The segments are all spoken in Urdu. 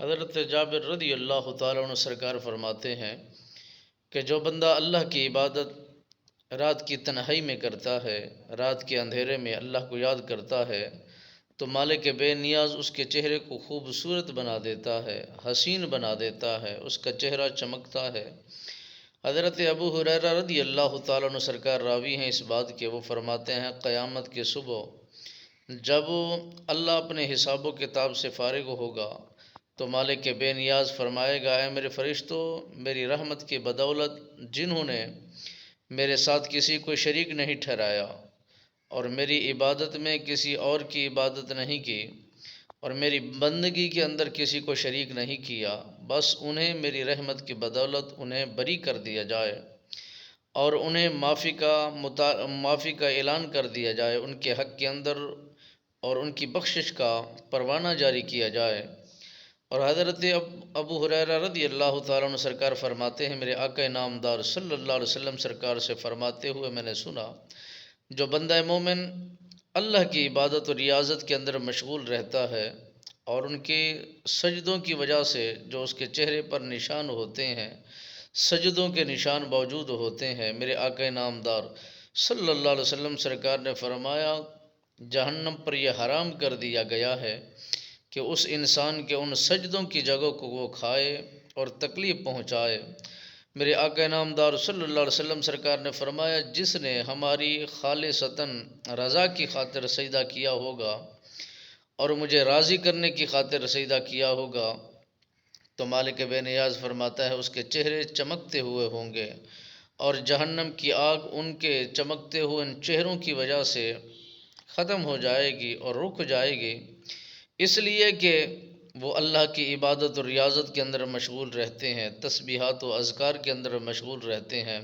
حضرت جابر رضی اللہ تعالیٰ عنہ سرکار فرماتے ہیں کہ جو بندہ اللہ کی عبادت رات کی تنہائی میں کرتا ہے، رات کے اندھیرے میں اللہ کو یاد کرتا ہے، تو مالک بے نیاز اس کے چہرے کو خوبصورت بنا دیتا ہے، حسین بنا دیتا ہے، اس کا چہرہ چمکتا ہے۔ حضرت ابو ہریرہ رضی اللہ تعالیٰ عنہ سرکار راوی ہیں اس بات کے، وہ فرماتے ہیں قیامت کے صبح جب اللہ اپنے حساب و کتاب سے فارغ ہوگا تو مالک بے نیاز فرمائے گا، اے میرے فرشتوں، میری رحمت کی بدولت جنہوں نے میرے ساتھ کسی کو شریک نہیں ٹھہرایا اور میری عبادت میں کسی اور کی عبادت نہیں کی اور میری بندگی کے اندر کسی کو شریک نہیں کیا، بس انہیں میری رحمت کی بدولت انہیں بری کر دیا جائے اور انہیں معافی کا اعلان کر دیا جائے، ان کے حق کے اندر اور ان کی بخشش کا پروانہ جاری کیا جائے۔ اور حضرت ابو ہریرہ رضی اللہ تعالیٰ عنہ سرکار فرماتے ہیں، میرے آقا نامدار صلی اللہ علیہ وسلم سرکار سے فرماتے ہوئے میں نے سنا، جو بندہ مومن اللہ کی عبادت و ریاضت کے اندر مشغول رہتا ہے اور ان کے سجدوں کی وجہ سے جو اس کے چہرے پر نشان ہوتے ہیں، سجدوں کے نشان موجود ہوتے ہیں، میرے آقا نامدار صلی اللہ علیہ وسلم سرکار نے فرمایا جہنم پر یہ حرام کر دیا گیا ہے کہ اس انسان کے ان سجدوں کی جگہ کو وہ کھائے اور تکلیف پہنچائے۔ میرے آقا نامدار صلی اللہ علیہ وسلم سرکار نے فرمایا جس نے ہماری خالصتاً رضا کی خاطر سجدہ کیا ہوگا اور مجھے راضی کرنے کی خاطر سجدہ کیا ہوگا تو مالک بے نیاز فرماتا ہے اس کے چہرے چمکتے ہوئے ہوں گے اور جہنم کی آگ ان کے چمکتے ہوئے ان چہروں کی وجہ سے ختم ہو جائے گی اور رک جائے گی، اس لیے کہ وہ اللہ کی عبادت و ریاضت کے اندر مشغول رہتے ہیں، تسبیحات و اذکار کے اندر مشغول رہتے ہیں،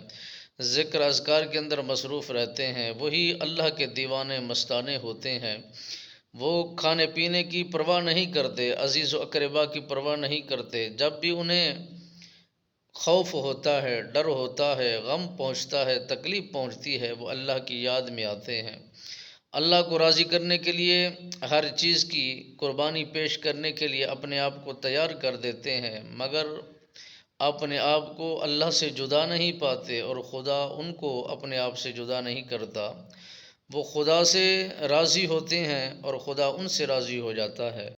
ذکر اذکار کے اندر مصروف رہتے ہیں، وہی اللہ کے دیوانے مستانے ہوتے ہیں۔ وہ کھانے پینے کی پرواہ نہیں کرتے، عزیز و اقربا کی پرواہ نہیں کرتے، جب بھی انہیں خوف ہوتا ہے، ڈر ہوتا ہے، غم پہنچتا ہے، تکلیف پہنچتی ہے، وہ اللہ کی یاد میں آتے ہیں، اللہ کو راضی کرنے کے لیے ہر چیز کی قربانی پیش کرنے کے لیے اپنے آپ کو تیار کر دیتے ہیں، مگر اپنے آپ کو اللہ سے جدا نہیں پاتے اور خدا ان کو اپنے آپ سے جدا نہیں کرتا، وہ خدا سے راضی ہوتے ہیں اور خدا ان سے راضی ہو جاتا ہے۔